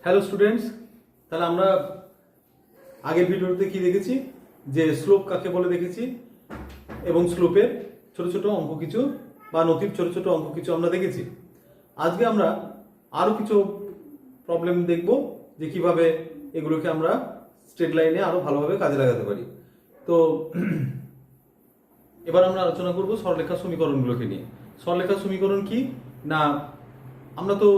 Hello students, তাহলে আমরা আগের ভিডিওতে কি দেখেছি যে স্লোপ কাকে বলে দেখেছি এবং স্লোপের ছোট ছোট অঙ্ক কিছু বা নতির ছোট ছোট অঙ্ক কিছু আমরা দেখেছি। আজকে আমরা আরও কিছু প্রবলেম দেখব যে কিভাবে এগুলোকে আমরা স্ট্রেট লাইনে আরও ভালোভাবে কাজে লাগাতে পারি। তো এবার আমরা আলোচনা করব সরলরেখার সমীকরণগুলোকে নিয়ে। সরলরেখার সমীকরণ কি না, আমরা তো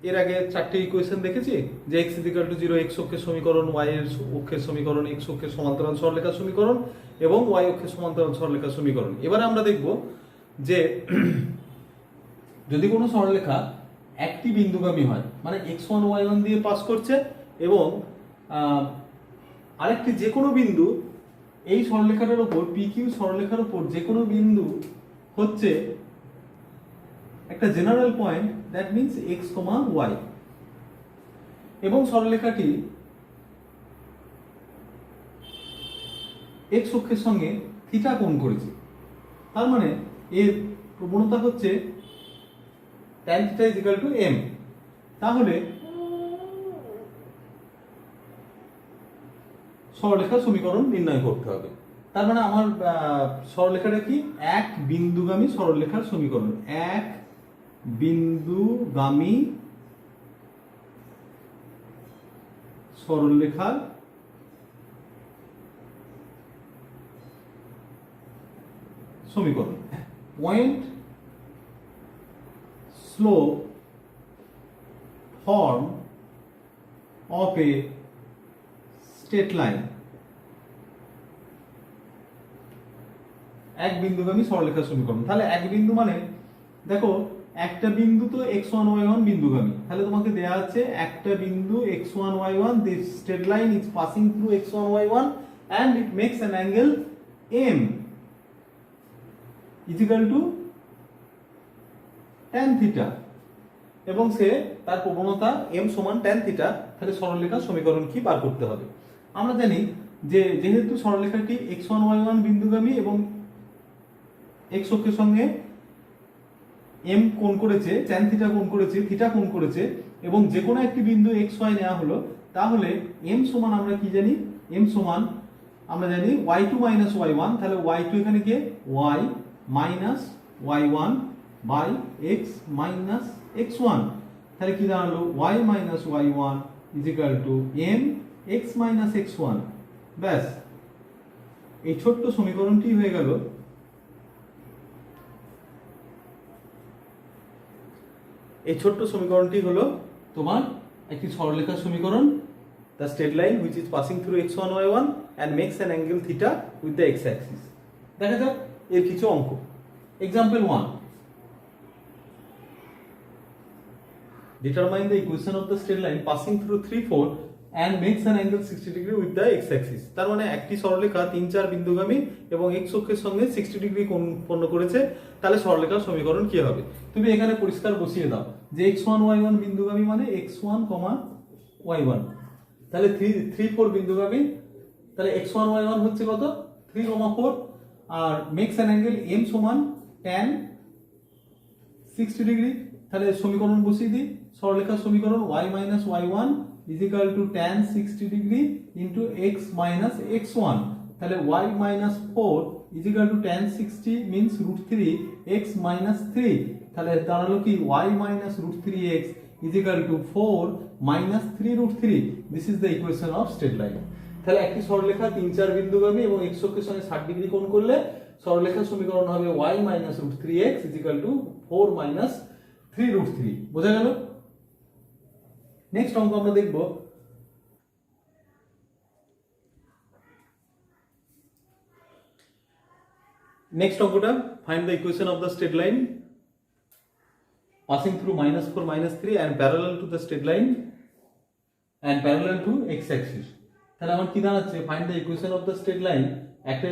এর আগে চারটে ইকুয়েশন দেখেছি যে x = 0 x অক্ষের সমীকরণ, y এর অক্ষের সমীকরণ, x অক্ষের সমান্তরাল সরলরেখার সমীকরণ এবং y অক্ষের সমান্তরাল সরলরেখার সমীকরণ। এবারে আমরা দেখব যে যদি কোনো সরলরেখা একটি বিন্দুগামী হয়, মানে x1 y1 দিয়ে পাস করছে এবং আরেকটি যে কোনো বিন্দু এই সরলরেখাটার উপর PQ সরলরেখার উপর যে কোনো বিন্দু হচ্ছে একটা general point, that means x, y, এবং সরলরেখাটি x অক্ষের সঙ্গে থিটা কোণ করেছে। তার মানে এর প্রবণতা হচ্ছে tan θ = m। তাহলে সরলরেখার সমীকরণ নির্ণয় করতে হবে। তার মানে আমার সরলরেখাটা কি? এক বিন্দুগামী সরলরেখার সমীকরণ। এক বিন্দুগামী সরলরেখার সমীকরণ। Point slope form of a straight line। এক বিন্দুগামী সরলরেখার সমীকরণ। তাহলে এক বিন্দু মানে দেখো একটা বিন্দু তো x1 y1 বিন্দুগামী, তাহলে তোমাকে দেয়া আছে একটা বিন্দু x1 y1, this straight line is passing through x1 y1 and it makes an angle m = tan θ, এবং সে তার প্রবণতা m = tan θ। তাহলে সরলরেখার সমীকরণ কি বার করতে হবে? আমরা জানি যে যেহেতু সরলরেখাটি x1 y1 বিন্দুগামী এবং x অক্ষের সঙ্গে m কোণ করেছে, tan θ কোণ করেছে, θ কোণ করেছে, এবং যে কোনো একটি বিন্দু x y নেওয়া হলো, তাহলে m সমান আমরা কি জানি? m সমান আমরা জানি y2 - y1। তাহলে y2 এখানে কি? y minus y1 by x minus x1। তাহলে কি দাঁড়ালো? y minus y1 = m x minus x1। ব্যাস, এই ছোট্ট সমীকরণটি হয়ে গেল এই ছোট্ট সমীকরণটি হলো তোমার একটি সরলরেখার সমীকরণ, the straight line which is passing through x1 y1 and makes an angle theta with the x axis। দেখা যাক এর কিছু অঙ্ক। Example 1, determine the equation of the straight line passing through 3, 4 and makes an angle 60 degree with the x axis। তার মানে একটি সরলরেখা 3, 4 বিন্দুগামী এবং x অক্ষের সঙ্গে 60 ডিগ্রি কোণ উৎপন্ন করেছে। তাহলে সরলরেখার সমীকরণ কি হবে? তুমি এখানে পরিষ্কার বসিয়ে দাও যে x1 y1 বিন্দুগামী মানে x1, y1। তাহলে 3, 4 বিন্দুগামী, তাহলে x1 y1 হচ্ছে কত? 3, 4, আর makes an angle m = tan 60 degree. তাহলে সমীকরণ বসিয়ে দিই। সরলরেখার সমীকরণ y minus y1 = tan 60 degree into x minus x1। তাহলে y minus 4 = tan 60 means √3 x minus 3। তাহলে দাঁড়ালো কি? y minus √3x = 4 minus 3√3। This is the equation of straight line। তাহলে একটি সরলরেখা 3, 4 বিন্দুগামী এবং x অক্ষের সঙ্গে 60 ডিগ্রি কোণ করলে সরলরেখার সমীকরণ হবে y minus √3x = 4 minus 3√3। বোঝা গেল? নেক্সট অঙ্ক আমরা দেখব। নেক্সট অঙ্কটা, find the equation of the straight line passing through -4, -3 and parallel to the straight line and parallel to x axis। তাহলে আমার কি দাঁড়াচ্ছে? Find the equation of the straight line. একটা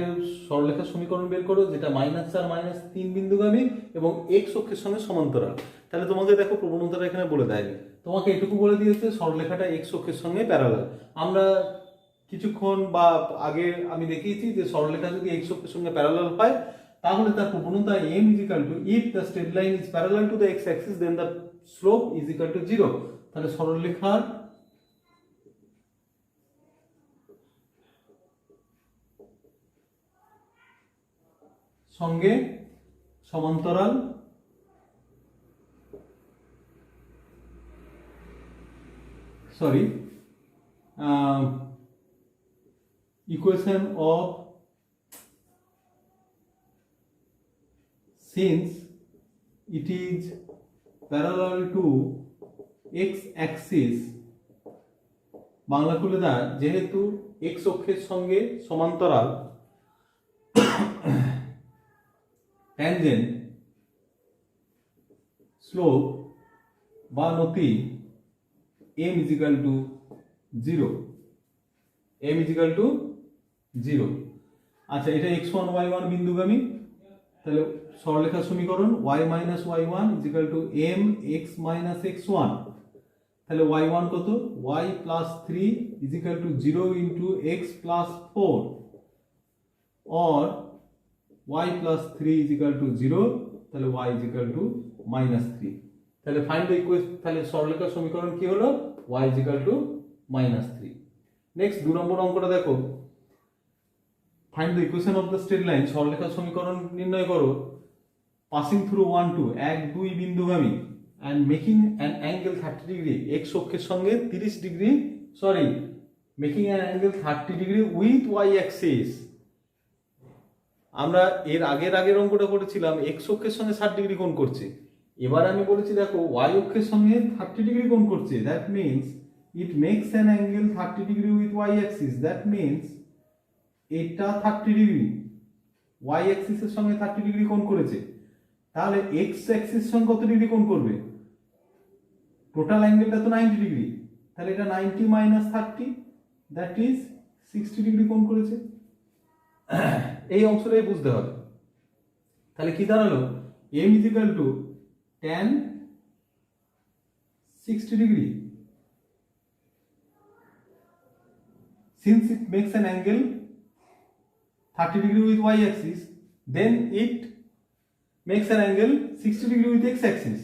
সরলরেখার সমীকরণ বের করো যেটা -4, -3 বিন্দুগামী এবং x অক্ষের সঙ্গে সমান্তরাল। তাহলে তোমাকে দেখো প্রবণতাটা এখানে বলে দেয়নি, তোমাকে এটুকু বলে দিয়েছে সরলরেখাটা x অক্ষের সঙ্গে প্যারালাল। আমরা কিছুক্ষণ বা আগে আমি দেখিয়েছি যে সরলরেখা যদি x অক্ষের সঙ্গে প্যারালাল হয় তাহলে তার প্রবণতা m = if the straight line is parallel to the x axis then the slope is equal to 0। তাহলে সরলরেখার সঙ্গে সমান্তরাল equation of since it is parallel to x axis Bangla খুলে দেয় যেহেতু x অক্ষের সঙ্গে সমান্তরাল tangent slope বা নতি m is equal to 0 m is equal to 0 আচ্ছা এটা x1 y1 বিন্দুগামী তাহলে সরলরেখার সমীকরণ y minus y1 is equal to m x minus x1 তাহলে y1 কত y plus 3 is equal to 0 into x plus 4 or y plus 3 is equal to 0 তাহলে y is equal to minus 3 তাহলে find the equation তাহলে সরলরেখার সমীকরণ কি হলো y is equal to minus 3 next 2 নম্বর অঙ্কটা দেখো find the equation of the straight line সরলরেখার সমীকরণ নির্ণয় করো passing through 1 2 1 2 বিন্দুগামী and making an angle 30 degree x অক্ষের সঙ্গে 30 degree making an angle 30 degree with y axis আমরা এর আগের অঙ্কটা করেছিলাম x অক্ষের সঙ্গে 60 ডিগ্রি কোণ করছে এবার আমি বলেছি দেখো y অক্ষের সঙ্গে 30 ডিগ্রি কোণ করছে that means it makes an angle 30 degree with y axis that means এটা 30 ডিগ্রি y axis এর সঙ্গে 30 ডিগ্রি কোণ করেছে তাহলে x axis এর সঙ্গে কত ডিগ্রি কোণ করবে টোটাল অ্যাঙ্গেলটা তো 90 ডিগ্রি তাহলে এটা 90 minus 30 that is 60 ডিগ্রি কোণ করেছে এই অংশটাই বুঝতে হবে তাহলে কি দাঁড়ালো m is equal to tan 60 degree since it makes an angle 30 degree with y axis then it makes an angle 60 degree with x axis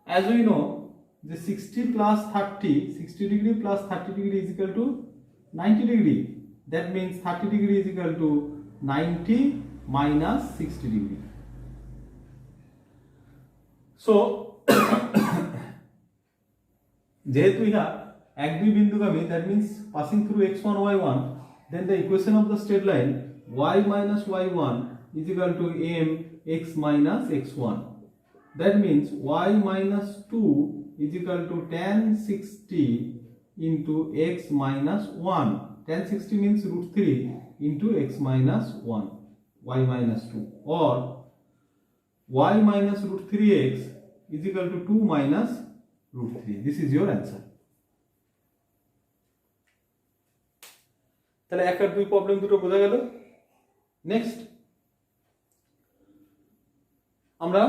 as we know the 60 plus 30 60 degree plus 30 degree is equal to 90 degree that means 30 degree is equal to 90 minus 60 degree so যেহেতু ইহা এক দুই বিন্দুগামী that means passing through x1 y1 then the equation of the straight line y minus y1 is equal to m x minus x1 that means y minus 2 is equal to tan 60 into x minus 1 tan 60 means root 3 into x minus 1 y minus 2 or y minus root 3x is equal to 2 minus root 3 this is your answer তাহলে এক আর দুই problem দুটো বোঝা গেল next আমরা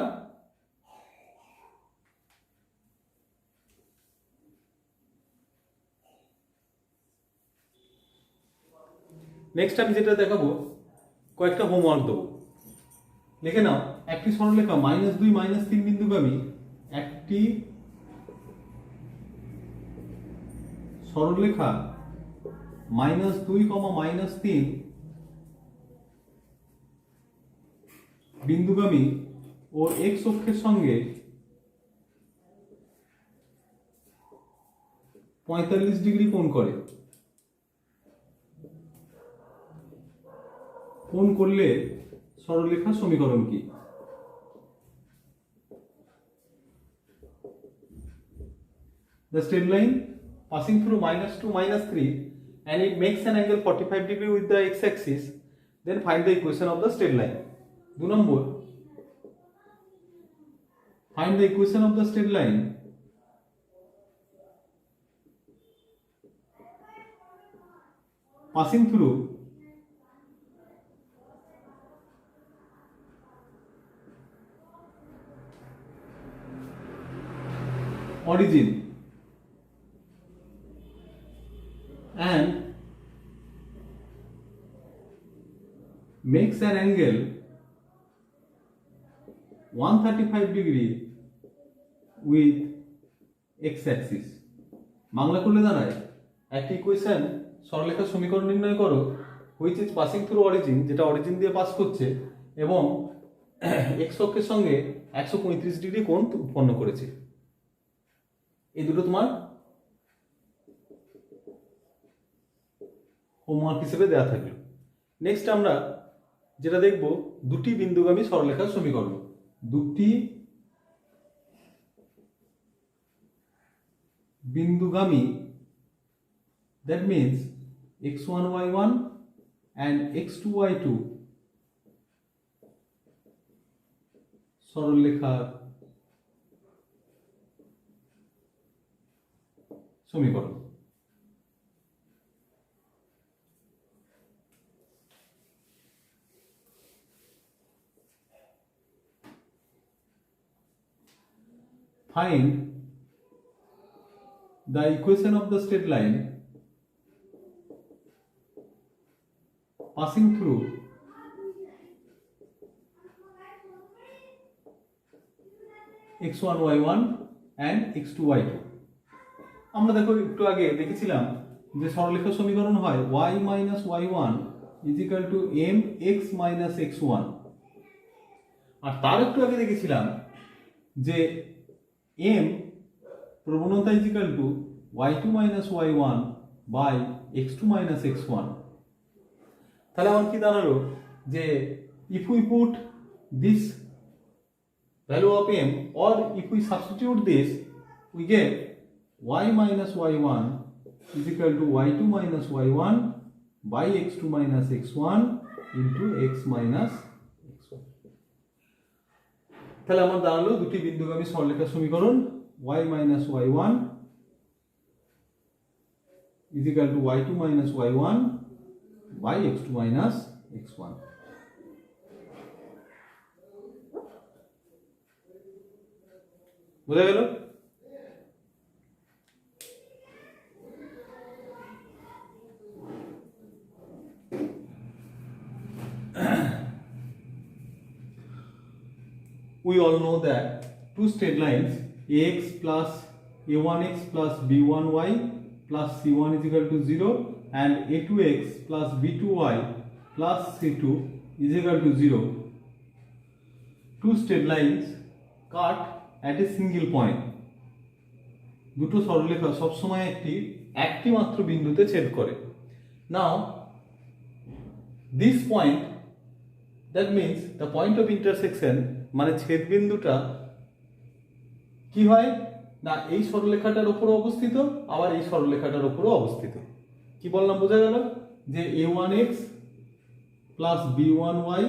next আমি যেটা দেখাবো কয়েকটা হোমওয়ার্ক দেবো লিখে নাও একটি সরলরেখা -2 -3 বিন্দুগামী একটি সরলরেখা -2, -3 বিন্দুগামী ও x অক্ষের সঙ্গে 45 ডিগ্রি কোণ করে কোণ করলে সরলরেখার সমীকরণ কি the straight line passing through -2 -3 and it makes an angle 45 degree with the x axis then find the equation of the straight line 2 number find the equation of the straight line passing through origin and makes an angle 135 degree with x axis Bangla করলে দাঁড়ায় একটি equation সরলরেখার সমীকরণ নির্ণয় করো which is passing through origin যেটা origin দিয়ে pass করছে এবং এক্স অক্ষের সঙ্গে 135 ডিগ্রি কোণ উৎপন্ন করেছে। এই দুটো তোমার হোমওয়ার্ক হিসেবে দেওয়া থাকলো। নেক্সট আমরা যেটা দেখব দুটি বিন্দুগামী সরলরেখার সমীকরণ। দুটি বিন্দুগামী, that means x1 y1 and x2 y2 সরলরেখার সমীকরণ। Find the equation of the straight line passing through x1 y1 and x2 y2। আমরা দেখো একটু আগে দেখেছিলাম যে সরলরেখার সমীকরণ হয় y minus y1 is equal to mx minus x1, আর তার একটু আগে দেখেছিলাম যে m প্রবণতা is equal to y2 minus y1 by x2 minus x1। তাহলে আমার কি দাঁড়ালো যে if we put this value of m or if we substitute this, we get y minus y1 is equal to y2 minus y1 by x2 minus x1 into x minus x1। তাহলে আমার দাঁড়ালো দুটি বিন্দুগামী সরলরেখার সমীকরণ y minus y1 is equal to y2 minus y1 by x2 minus x1। বোঝা গেল? We all know that two straight lines ax plus a1x plus b1y plus c1 is equal to 0 and a2x plus b2y plus c2 is equal to 0. Two straight lines cut at a single point. দুটো সরলরেখা সবসময় একটি মাত্র বিন্দুতে ছেদ করে। Now this point, that means the point of intersection, মানে ছেদ বিন্দুটা কি হয় না এই সরলরেখাটার উপরে অবস্থিত, আবার এই সরলরেখাটার উপরে অবস্থিত। কি বললাম বোঝা গেল? যে a1x plus b1y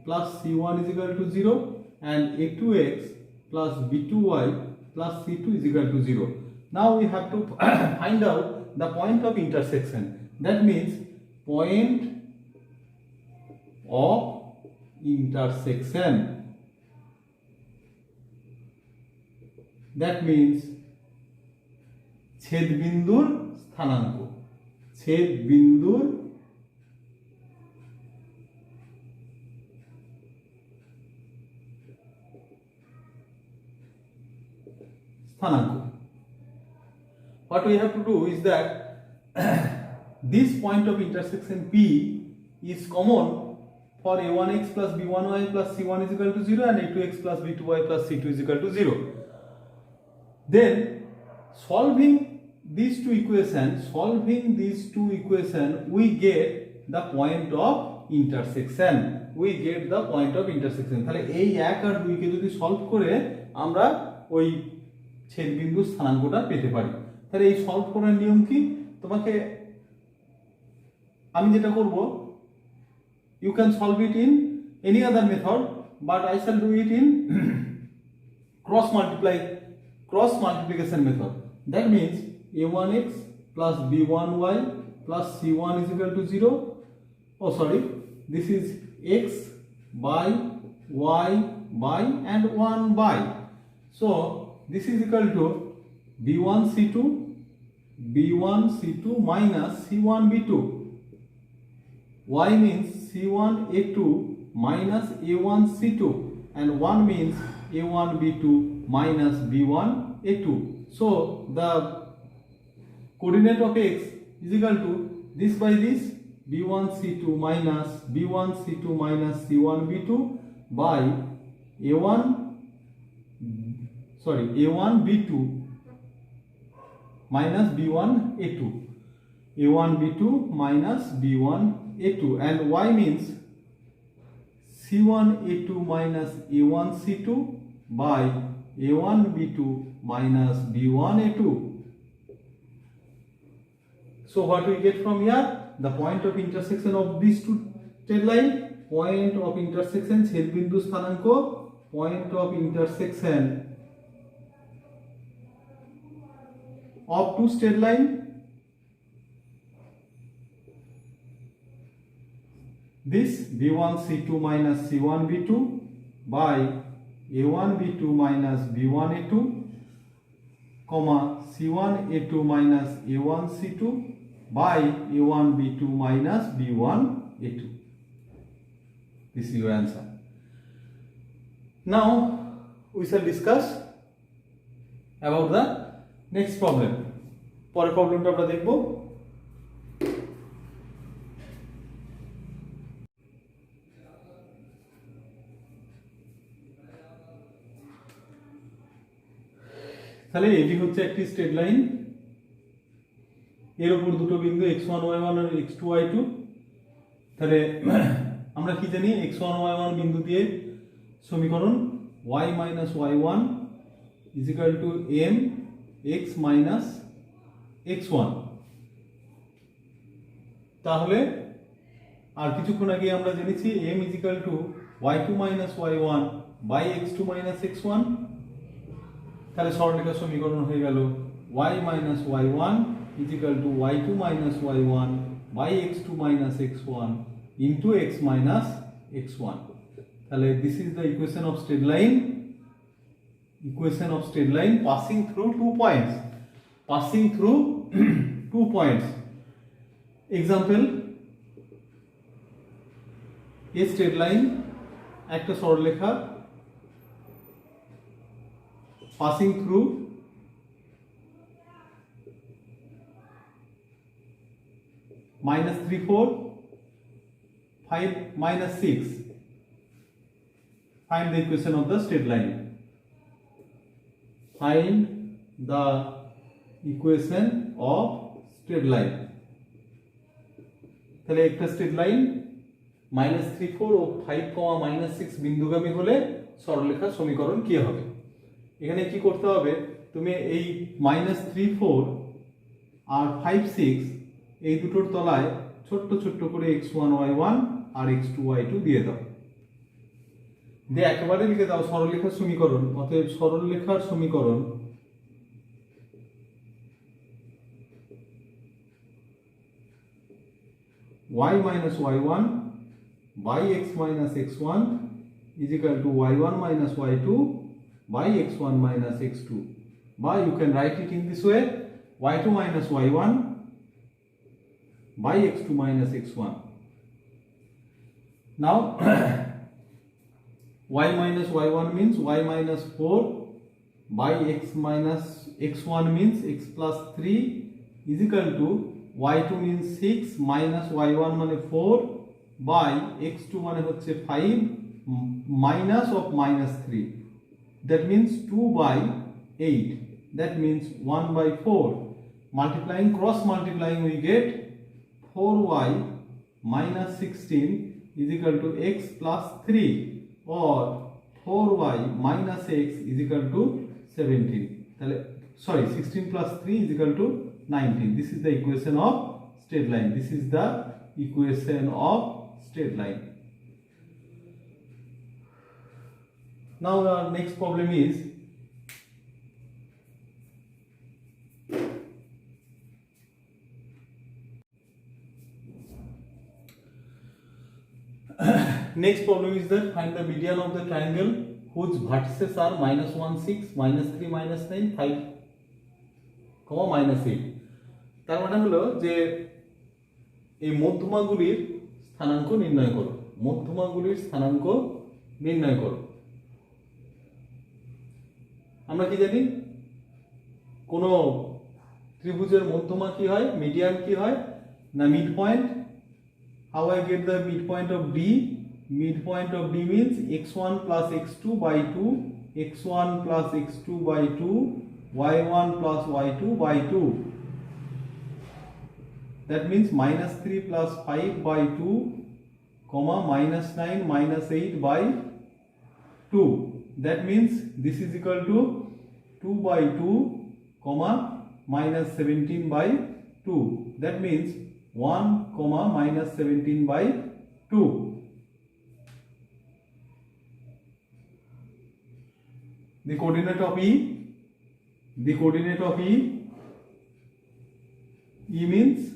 plus c1 is equal to 0 and a2x plus b2y plus c2 is equal to 0. Now we have to find out the point of intersection. That means point of intersection. That means ছেদ বিন্দুর স্থানাঙ্ক। ছেদ বিন্দুর স্থানাঙ্ক। What we have to do is that this point of intersection P is common for a1x plus b1y plus c1 is equal to 0 and a2x plus b2y plus c2 is equal to 0. Then solving these two equations, we get the point of intersection. তাহলে এই 1 আর 2 কে যদি solve করে আমরা ওই ছেদ বিন্দুর স্থানাঙ্কটা পেতে পারি। তাহলে এই সলভ করার নিয়ম কি? তোমাকে আমি যেটা করব, you can solve it in any other method, but I shall do it in cross multiplication method. That means a1x plus b1y plus c1 is equal to 0. Oh sorry, this is x by y by and 1 by. So this is equal to b1 c2 minus c1 b2. Y means c1 a2 minus a1 c2 and 1 means a1 b2 minus b1 a2. So the coordinate of x is equal to this by this, b1 c2 minus b1 c2 minus c1 b2 by a1 a1 b2 minus b1 a2, a1 b2 minus b1 a2, and y means c1 a2 minus a1 c2 by a1 b2 minus b1 a2. So what we get from here? The point of intersection of these two straight line, point of intersection ছেদ বিন্দু স্থানাঙ্ক, point of intersection of two straight line, this b1 c2 minus c1 b2 by a1 b2 minus b1 a2, comma c1 a2 minus a1 c2 by a1 b2 minus b1 a2. This is your answer. Now we shall discuss about the next problem. পরের প্রবলেমটা আমরা দেখব। তাহলে এটি হচ্ছে একটি straight line, এর উপর দুটো বিন্দু x1 y1 আর x2 y2। তাহলে আমরা কি জানি, x1 y1 বিন্দু দিয়ে সমীকরণ y minus y1 is equal to m x minus x1। তাহলে আর কিছুক্ষণ আগে আমরা জেনেছি m is equal to y2 minus y1 by x2 minus x1। তাহলে সরলরেখা সমীকরণ হয়ে গেল y minus y1 is equal to y2 minus y1 by x2 minus x1 into x minus x1। তাহলে this is the equation of straight line, equation of straight line passing through 2 points, passing through 2 points. Example, a straight line, একটা সরলরেখা passing through minus 3 4 5 minus 6. Find the equation of the straight line. Find the equation of straight line. তাহলে একটা straight line -3 4 ও 5, -6 বিন্দুগামী হলে সরলরেখার সমীকরণ কি হবে? এখানে কি করতে হবে, তুমি এই -3 4 আর 5 6 এই দুটোর তলায় ছোট্ট ছোট্ট করে x1 y1 আর x2 y2 দিয়ে দাও, দিয়ে একেবারে লিখে দাও সরলরেখার সমীকরণ। অতএব সরলরেখার সমীকরণ y minus y1 by x minus x1 is equal to y1 minus y2 by x1 minus x2, by you can write it in this way, y2 minus y1 by x2 minus x1. Now y minus y1 means y minus 4 by x minus x1 means x plus 3 is equal to y2 means 6 minus y1 মানে 4 by x2 মানে হচ্ছে 5 minus of minus 3, that means 2 by 8, that means 1 by 4. Multiplying, cross multiplying, we get 4y minus 16 is equal to x plus 3, or 4y minus x is equal to 17. Sorry, 16 plus 3 is equal to 19. This is the equation of straight line. This is the equation of straight line. Now our next problem is next problem is that find the median of the triangle whose vertices are -1 6 -3 -9 5, -8। তার মানে হলো যে এই মধ্যমাগুলির স্থানাঙ্ক নির্ণয় করো, মধ্যমাগুলির স্থানাঙ্ক নির্ণয় করো। আমরা কি জানি, কোন ত্রিভুজের মধ্যমা কি হয়, মিডিয়ান কি হয় না, mid point. How I get the midpoint of D? Midpoint of D means x1 plus x2 by 2, x1 plus x2 by 2, y1 plus y2 by 2. That means minus 3 plus 5 by 2, comma minus 9 minus 8 by 2. That means this is equal to 2 by 2, comma minus 17 by 2. That means 1, comma minus 17 by 2. The coordinate of E, the coordinate of E means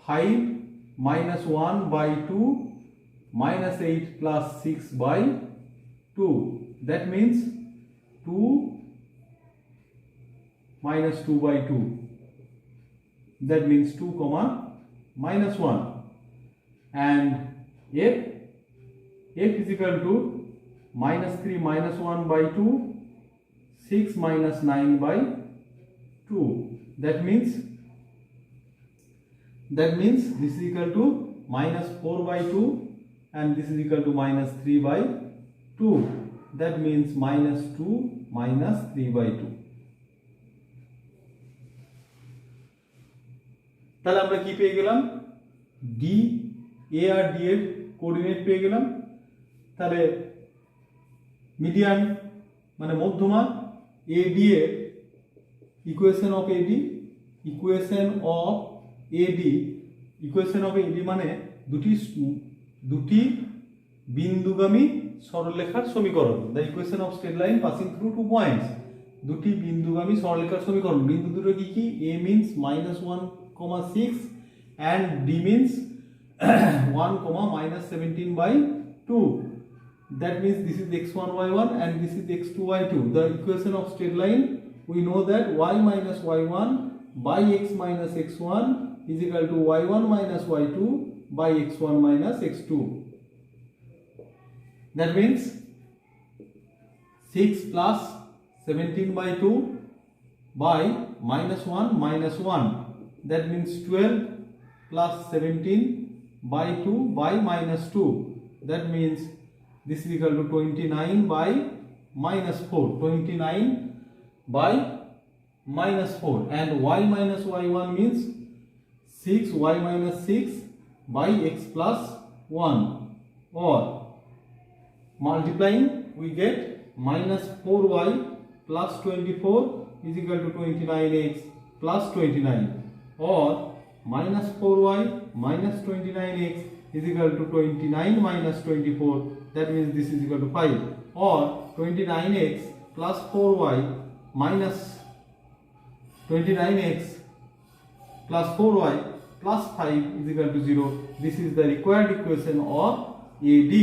5 minus 1 by 2 minus 8 plus 6 by 2. That means 2 minus 2 by 2. That means 2 comma minus 1. And F is equal to minus 3 minus 1 by 2, 6 minus 9 by 2. That means this is equal to minus 4 by 2 and this is equal to minus 3 by 2. That means minus 2 minus 3 by 2. তাহলে আমরা কি পেয়ে গেলাম? D A আর D এর coordinate পেয়ে গেলাম। তাহলে মিডিয়ান মানে মধ্যমা এ ডি এর equation of AD, equation of AD মানে দুটি বিন্দুগামী সরলরেখার সমীকরণ। The equation of straight line passing through two points. দুটি বিন্দুগামী সরলরেখার সমীকরণ। বিন্দু দুটো কি কি? A means minus 1,6 and d means 1, minus 17 by 2. That means this is x1 y1 and this is x2 y2. The equation of straight line, we know that y minus y1 by x minus x1 is equal to y1 minus y2 by x1 minus x2. That means 6 plus 17 by 2 by minus 1 minus 1. That means 12 plus 17 by 2 by minus 2. That means this is equal to 29 by minus 4. 29 by minus 4. And y minus y1 means 6y minus 6 by x plus 1. Or multiplying, we get minus 4y plus 24 is equal to 29x plus 29. Or minus 4y minus 29x is equal to 29 minus 24. That means this is equal to 5. Or 29x plus 4y minus 29x plus 4y plus 5 is equal to 0. This is the required equation of AD.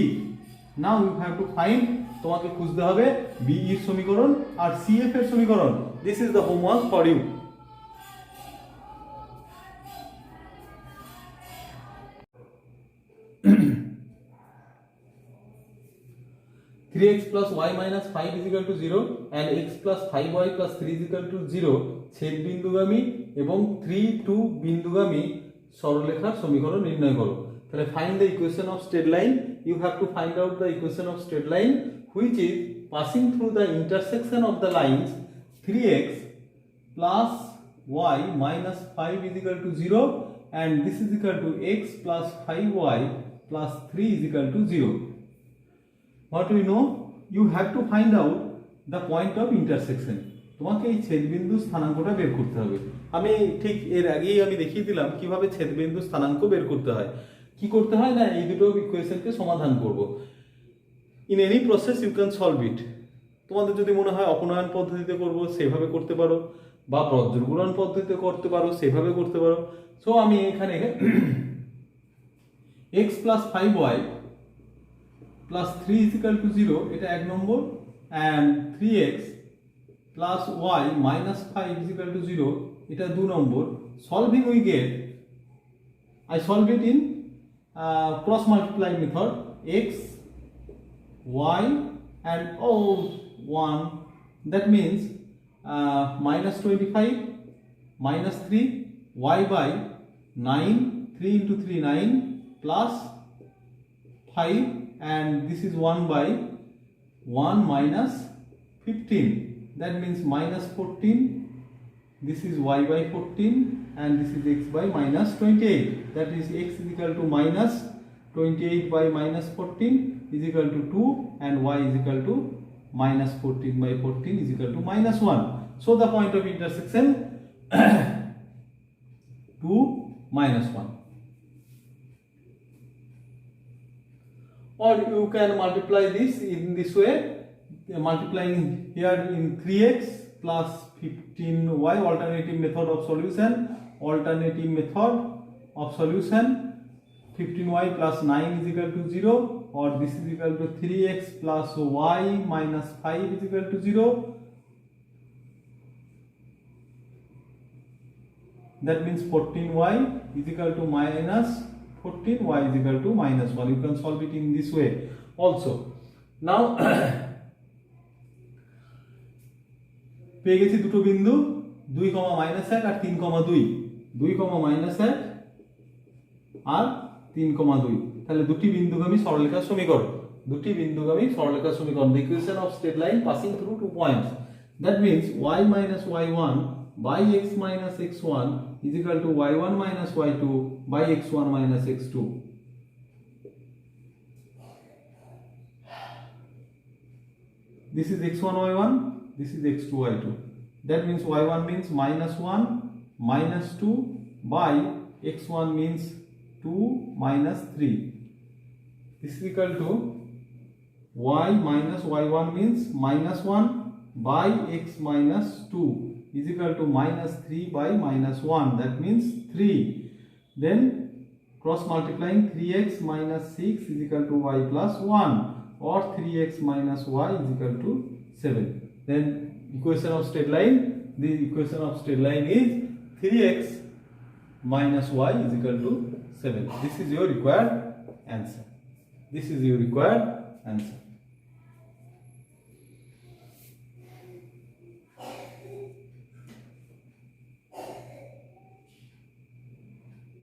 Now you have to find, তোমাকে খুঁজতে হবে BE এর সমীকরণ আর CF এর সমীকরণ. This is the homework for you. 3x plus y minus 5 is equal to 0 and x plus 5y plus 3 is equal to 0 ছেদ বিন্দুগামী এবং 3, 2 বিন্দুগামী সরলরেখার সমীকরণ নির্ণয় করো। তাহলে find the equation of straight line. You have to find out the equation of straight line which is passing through the intersection of the lines 3x plus y minus 5 is equal to 0 and this is equal to x plus 5y plus 3 is equal to 0. What we know? You have to find out the point of intersection. তোমাকে এই ছেদবিন্দু স্থানাঙ্কটা বের করতে হবে। আমি ঠিক এর আগেই আমি দেখিয়ে দিলাম কিভাবে ছেদবিন্দু স্থানাঙ্ক বের করতে হয়। কি করতে হয় না, এই দুটো ইকুয়েশনকে সমাধান করব। In any process you can solve it. তোমাদের যদি মনে হয় অপনয়ন পদ্ধতিতে করব সেভাবে করতে পারো, বা বজ্রগুণন পদ্ধতিতে করতে পারো সেভাবে করতে পারো। সো আমি এখানে x plus 5y plus 3 is equal to 0 এটা 1 নম্বর, and 3x plus y minus 5 is equal to 0 এটা 2 নম্বর. Solving we get, I solve it in cross multiply method. X, y and all 1, that means minus 25 minus 3 y by 9, 3 into 3 9 plus 5, and this is 1 by 1 minus 15. That means minus 14. This is y by 14, and this is x by minus 28. That is x is equal to minus 28 by minus 14 is equal to 2, and y is equal to minus 14 by 14 is equal to minus 1. So the point of intersection 2 minus 1. Or you can multiply this in this way, multiplying here in 3x plus 15y, alternative method of solution. Alternative method of solution, 15y plus 9 is equal to 0, or this is equal to 3x plus y minus 5 is equal to 0. That means 14y is equal to minus 14, y is equal to minus 1. You can solve it in this way also. Now পেয়ে গেছি দুটো বিন্দু 2, -1 আর 3, 2, 2, -1 আর 3, 2। তাহলে দুটি বিন্দুগামী সরলরেখার সমীকরণ, দুটি বিন্দুগামী সরলরেখার সমীকরণ, the equation of straight line passing through 2 points. That means y minus y1 by x minus x1 is equal to y1 minus y2 by x1 minus x2. This is x1 y1, this is x2 y2. That means y1 means minus 1 minus 2 by x1 means 2 minus 3. This is equal to y minus y1 means minus 1 by x minus 2 is equal to minus 3 by minus 1. That means 3. Then cross multiplying 3x minus 6 is equal to y plus 1, or 3x minus y is equal to 7. Then equation of straight line, the equation of straight line is 3x minus y is equal to 7. This is your required answer. This is your required answer.